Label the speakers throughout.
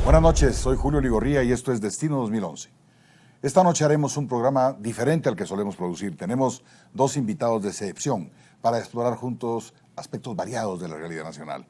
Speaker 1: Buenas noches, soy Julio Ligorría y esto es Destino 2011. Esta noche haremos un programa diferente al que solemos producir. Tenemos dos invitados de excepción para explorar juntos aspectos variados de la realidad nacional.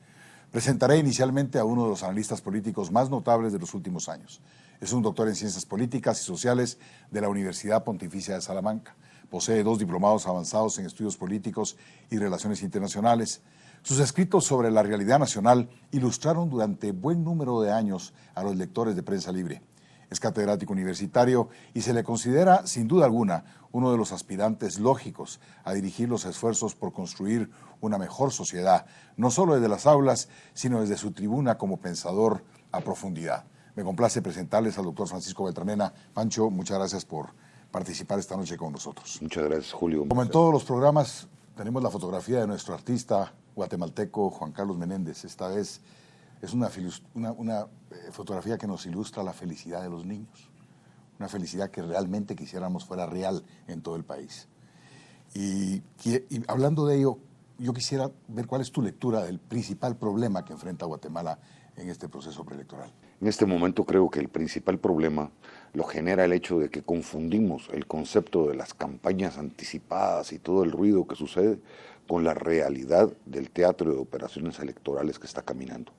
Speaker 1: Presentaré inicialmente a uno de los analistas políticos más notables de los últimos años. Es un doctor en Ciencias Políticas y Sociales de la Universidad Pontificia de Salamanca. Posee 2 diplomados avanzados en Estudios Políticos y Relaciones Internacionales. Sus escritos sobre la realidad nacional ilustraron durante buen número de años a los lectores de Prensa Libre. Es catedrático universitario y se le considera, sin duda alguna, uno de los aspirantes lógicos a dirigir los esfuerzos por construir una mejor sociedad, no solo desde las aulas, sino desde su tribuna como pensador a profundidad. Me complace presentarles al doctor Francisco Beltranena. Pancho, muchas gracias por participar esta noche con nosotros.
Speaker 2: Muchas gracias, Julio.
Speaker 1: Como en todos los programas, tenemos la fotografía de nuestro artista guatemalteco Juan Carlos Menéndez. Esta vez es una fotografía que nos ilustra la felicidad de los niños, una felicidad que realmente quisiéramos fuera real en todo el país. Y hablando de ello, yo quisiera ver cuál es tu lectura del principal problema que enfrenta Guatemala en este proceso preelectoral.
Speaker 2: En este momento creo que el principal problema lo genera el hecho de que confundimos el concepto de las campañas anticipadas y todo el ruido que sucede con la realidad del teatro de operaciones electorales que está caminando.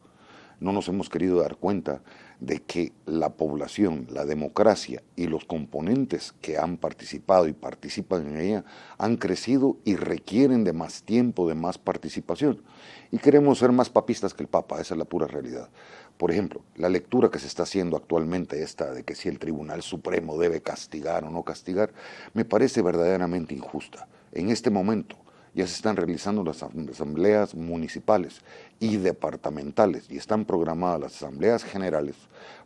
Speaker 2: No nos hemos querido dar cuenta de que la población, la democracia y los componentes que han participado y participan en ella han crecido y requieren de más tiempo, de más participación. Y queremos ser más papistas que el Papa, esa es la pura realidad. Por ejemplo, la lectura que se está haciendo actualmente, esta de que si el Tribunal Supremo debe castigar o no castigar, me parece verdaderamente injusta. En este momento ya se están realizando las asambleas municipales y departamentales y están programadas las asambleas generales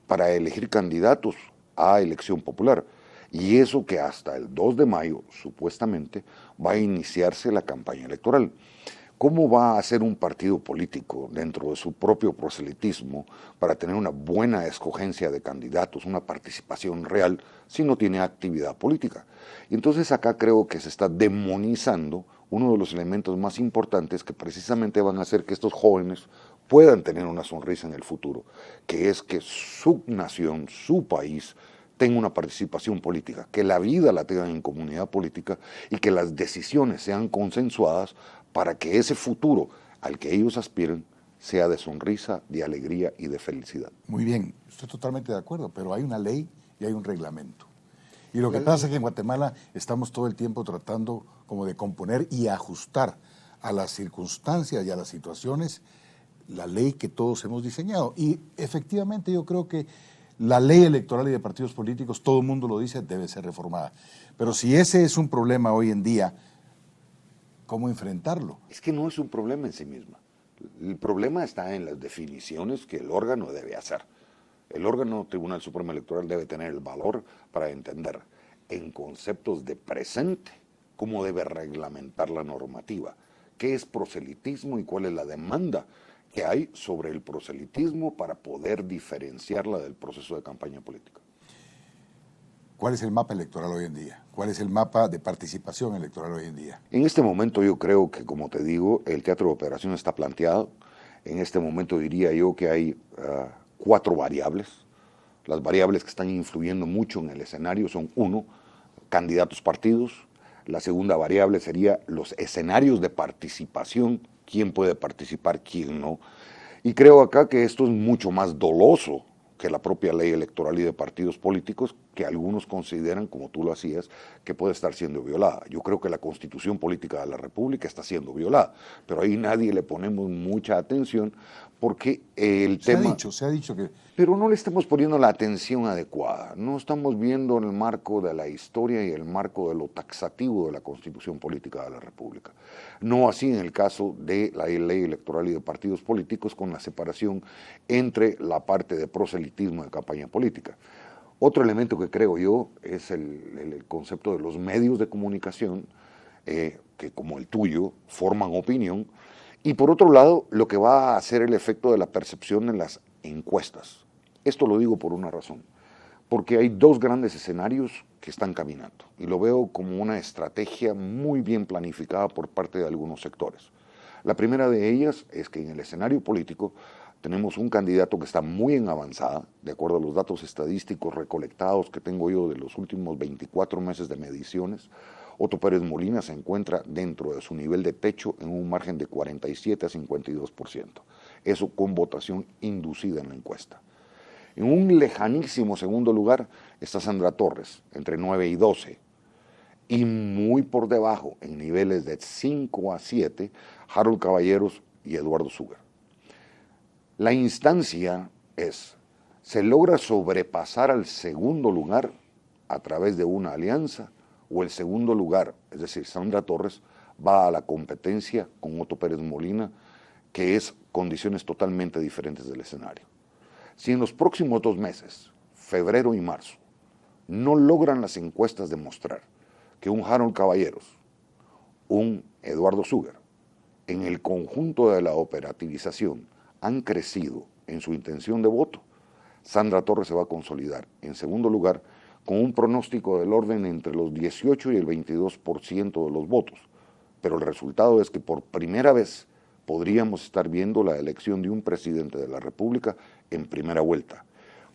Speaker 2: para elegir candidatos a elección popular. Y eso que hasta el 2 de mayo, supuestamente, va a iniciarse la campaña electoral. ¿Cómo va a hacer un partido político dentro de su propio proselitismo para tener una buena escogencia de candidatos, una participación real, si no tiene actividad política? Y entonces acá creo que se está demonizando uno de los elementos más importantes que precisamente van a hacer que estos jóvenes puedan tener una sonrisa en el futuro, que es que su nación, su país, tenga una participación política, que la vida la tengan en comunidad política y que las decisiones sean consensuadas para que ese futuro al que ellos aspiren sea de sonrisa, de alegría y de felicidad.
Speaker 1: Muy bien, estoy totalmente de acuerdo, pero hay una ley y hay un reglamento. Y lo que pasa es que en Guatemala estamos todo el tiempo tratando como de componer y ajustar a las circunstancias y a las situaciones la ley que todos hemos diseñado. Y efectivamente yo creo que la ley electoral y de partidos políticos, todo el mundo lo dice, debe ser reformada. Pero si ese es un problema hoy en día, ¿cómo enfrentarlo?
Speaker 2: Es que no es un problema en sí misma. El problema está en las definiciones que el órgano debe hacer. El órgano Tribunal Supremo Electoral debe tener el valor para entender en conceptos de presente cómo debe reglamentar la normativa, qué es proselitismo y cuál es la demanda que hay sobre el proselitismo para poder diferenciarla del proceso de campaña política.
Speaker 1: ¿Cuál es el mapa electoral hoy en día? ¿Cuál es el mapa de participación electoral hoy en día?
Speaker 2: En este momento yo creo que, como te digo, el teatro de operación está planteado. En este momento diría yo que hay 4 variables. Las variables que están influyendo mucho en el escenario son: 1, candidatos partidos. La segunda variable sería los escenarios de participación, quién puede participar, quién no. Y creo acá que esto es mucho más doloso que la propia ley electoral y de partidos políticos, que algunos consideran, como tú lo hacías, que puede estar siendo violada. Yo creo que la Constitución Política de la República está siendo violada, pero ahí nadie le ponemos mucha atención porque el tema...
Speaker 1: Se ha dicho que...
Speaker 2: Pero no le estamos poniendo la atención adecuada, no estamos viendo en el marco de la historia y el marco de lo taxativo de la Constitución Política de la República. No así en el caso de la ley electoral y de partidos políticos, con la separación entre la parte de proselitismo y de campaña política. Otro elemento que creo yo es el concepto de los medios de comunicación, que como el tuyo forman opinión, y por otro lado lo que va a hacer el efecto de la percepción en las encuestas. Esto lo digo por una razón, porque hay 2 grandes escenarios que están caminando y lo veo como una estrategia muy bien planificada por parte de algunos sectores. La primera de ellas es que en el escenario político tenemos un candidato que está muy en avanzada, de acuerdo a los datos estadísticos recolectados que tengo yo de los últimos 24 meses de mediciones. Otto Pérez Molina se encuentra dentro de su nivel de techo en un margen de 47 a 52%. Eso con votación inducida en la encuesta. En un lejanísimo segundo lugar está Sandra Torres, entre 9 y 12. Y muy por debajo, en niveles de 5 a 7, Harold Caballeros y Eduardo Sugar. La instancia es, ¿se logra sobrepasar al segundo lugar a través de una alianza? ¿O el segundo lugar, es decir, Sandra Torres, va a la competencia con Otto Pérez Molina, que es condiciones totalmente diferentes del escenario? Si en los próximos 2 meses, febrero y marzo, no logran las encuestas demostrar que un Harold Caballeros, un Eduardo Sugar, en el conjunto de la operativización han crecido en su intención de voto, Sandra Torres se va a consolidar en segundo lugar con un pronóstico del orden entre los 18 y el 22% de los votos. Pero el resultado es que por primera vez podríamos estar viendo la elección de un presidente de la República en primera vuelta.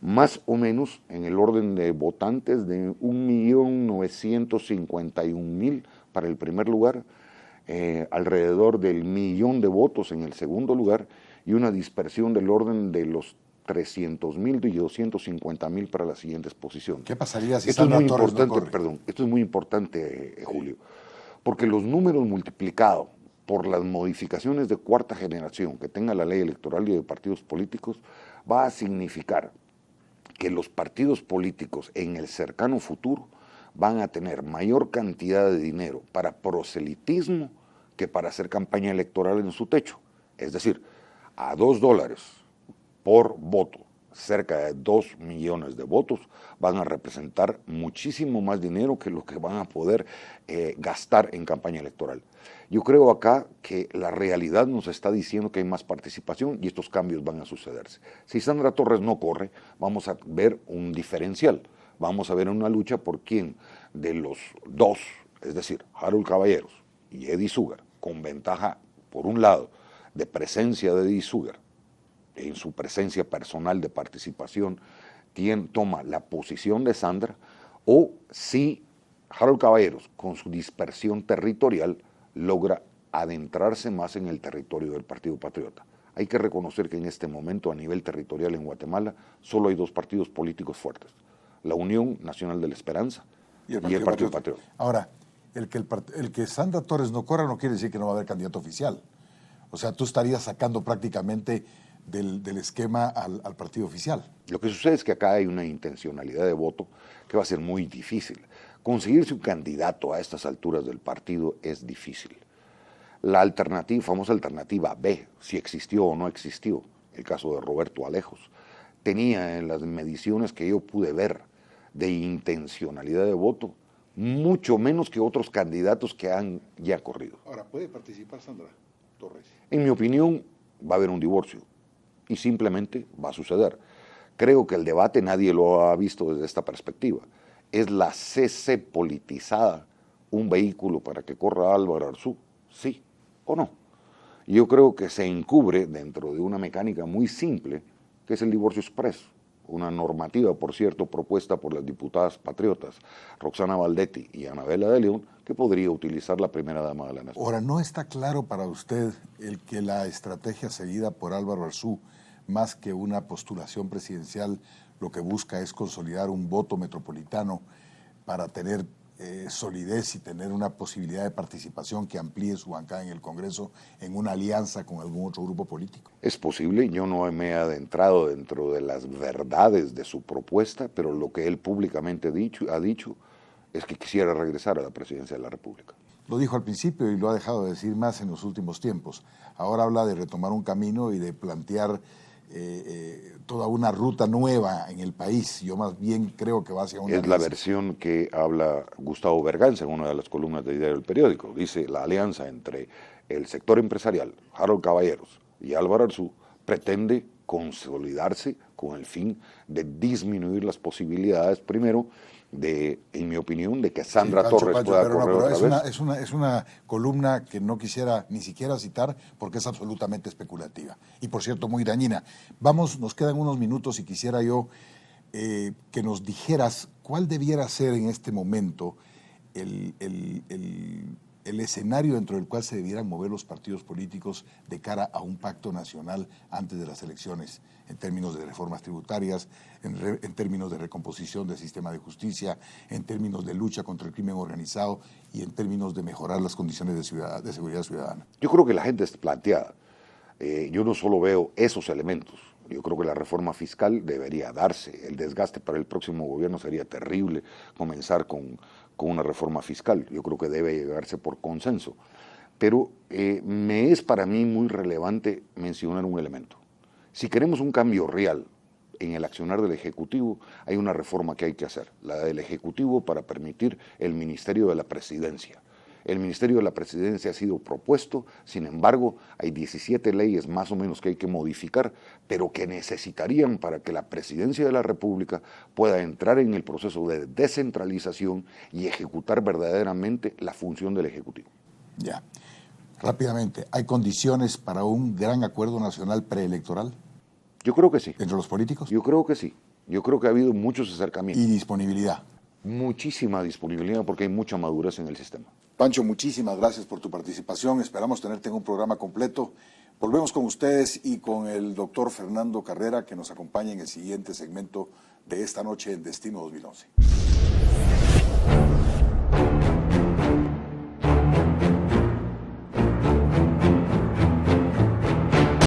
Speaker 2: Más o menos en el orden de votantes de 1.951.000 para el primer lugar, alrededor del 1.000.000 de votos en el segundo lugar y una dispersión del orden de los 300.000 y 250.000 para las siguientes posiciones.
Speaker 1: ¿Qué pasaría si
Speaker 2: esto
Speaker 1: Sandra
Speaker 2: es muy
Speaker 1: Torres
Speaker 2: importante,
Speaker 1: no corre?
Speaker 2: perdón, esto es muy importante, Julio, porque los números multiplicados por las modificaciones de cuarta generación que tenga la ley electoral y de partidos políticos va a significar que los partidos políticos en el cercano futuro van a tener mayor cantidad de dinero para proselitismo que para hacer campaña electoral en su techo. Es decir, a $2 por voto, cerca de 2 millones de votos, van a representar muchísimo más dinero que lo que van a poder gastar en campaña electoral. Yo creo acá que la realidad nos está diciendo que hay más participación y estos cambios van a sucederse. Si Sandra Torres no corre, vamos a ver un diferencial. Vamos a ver una lucha por quién de los dos, es decir, Harold Caballeros y Eddie Sugar, con ventaja, por un lado, de presencia de Eddie Sugar, en su presencia personal de participación, toma la posición de Sandra, o si Harold Caballeros, con su dispersión territorial, logra adentrarse más en el territorio del Partido Patriota. Hay que reconocer que en este momento, a nivel territorial en Guatemala, solo hay 2 partidos políticos fuertes: la Unión Nacional de la Esperanza y el Partido Patriota.
Speaker 1: Ahora, el que Sandra Torres no corra no quiere decir que no va a haber candidato oficial. O sea, tú estarías sacando prácticamente del esquema al partido oficial.
Speaker 2: Lo que sucede es que acá hay una intencionalidad de voto que va a ser muy difícil. Conseguirse un candidato a estas alturas del partido es difícil. La alternativa, famosa alternativa B, si existió o no existió, el caso de Roberto Alejos, tenía en las mediciones que yo pude ver de intencionalidad de voto mucho menos que otros candidatos que han ya corrido.
Speaker 1: Ahora, ¿puede participar Sandra Torres?
Speaker 2: En mi opinión, va a haber un divorcio y simplemente va a suceder. Creo que el debate nadie lo ha visto desde esta perspectiva. ¿Es la CC politizada un vehículo para que corra Álvaro Arzú? ¿Sí o no? Yo creo que se encubre dentro de una mecánica muy simple, que es el divorcio expreso. Una normativa, por cierto, propuesta por las diputadas patriotas Roxana Valdetti y Anabela de León, que podría utilizar la primera dama de la nación.
Speaker 1: Ahora, ¿no está claro para usted el que la estrategia seguida por Álvaro Arzú, más que una postulación presidencial, lo que busca es consolidar un voto metropolitano para tener solidez y tener una posibilidad de participación que amplíe su bancada en el Congreso en una alianza con algún otro grupo político?
Speaker 2: Es posible, yo no me he adentrado dentro de las verdades de su propuesta, pero lo que él públicamente ha dicho es que quisiera regresar a la presidencia de la República.
Speaker 1: Lo dijo al principio y lo ha dejado de decir más en los últimos tiempos. Ahora habla de retomar un camino y de plantear toda una ruta nueva en el país. Yo más bien creo que va hacia una
Speaker 2: alianza. Es la versión que habla Gustavo Berganza en una de las columnas del diario El Periódico. Dice: la alianza entre el sector empresarial, Harold Caballeros y Álvaro Arzú, pretende consolidarse con el fin de disminuir las posibilidades, primero, en mi opinión, de que Sandra Torres pueda correr otra vez.
Speaker 1: Es una columna que no quisiera ni siquiera citar porque es absolutamente especulativa. Y por cierto, muy dañina. Nos quedan unos minutos y quisiera yo que nos dijeras cuál debiera ser en este momento el escenario dentro del cual se debieran mover los partidos políticos de cara a un pacto nacional antes de las elecciones, en términos de reformas tributarias, en términos de recomposición del sistema de justicia, en términos de lucha contra el crimen organizado y en términos de mejorar las condiciones de seguridad ciudadana.
Speaker 2: Yo creo que la gente es planteada. Yo no solo veo esos elementos. Yo creo que la reforma fiscal debería darse. El desgaste para el próximo gobierno sería terrible comenzar con una reforma fiscal. Yo creo que debe llegarse por consenso. Pero me es para mí muy relevante mencionar un elemento. Si queremos un cambio real en el accionar del Ejecutivo, hay una reforma que hay que hacer, la del Ejecutivo para permitir el Ministerio de la Presidencia. El Ministerio de la Presidencia ha sido propuesto, sin embargo, hay 17 leyes más o menos que hay que modificar, pero que necesitarían para que la Presidencia de la República pueda entrar en el proceso de descentralización y ejecutar verdaderamente la función del Ejecutivo.
Speaker 1: Ya. Rápidamente, ¿hay condiciones para un gran acuerdo nacional preelectoral?
Speaker 2: Yo creo que sí.
Speaker 1: ¿Entre los políticos?
Speaker 2: Yo creo que sí. Yo creo que ha habido muchos acercamientos.
Speaker 1: ¿Y disponibilidad?
Speaker 2: Muchísima disponibilidad porque hay mucha madurez en el sistema.
Speaker 1: Pancho, muchísimas gracias por tu participación. Esperamos tenerte en un programa completo. Volvemos con ustedes y con el doctor Fernando Carrera, que nos acompaña en el siguiente segmento de esta noche en Destino 2011.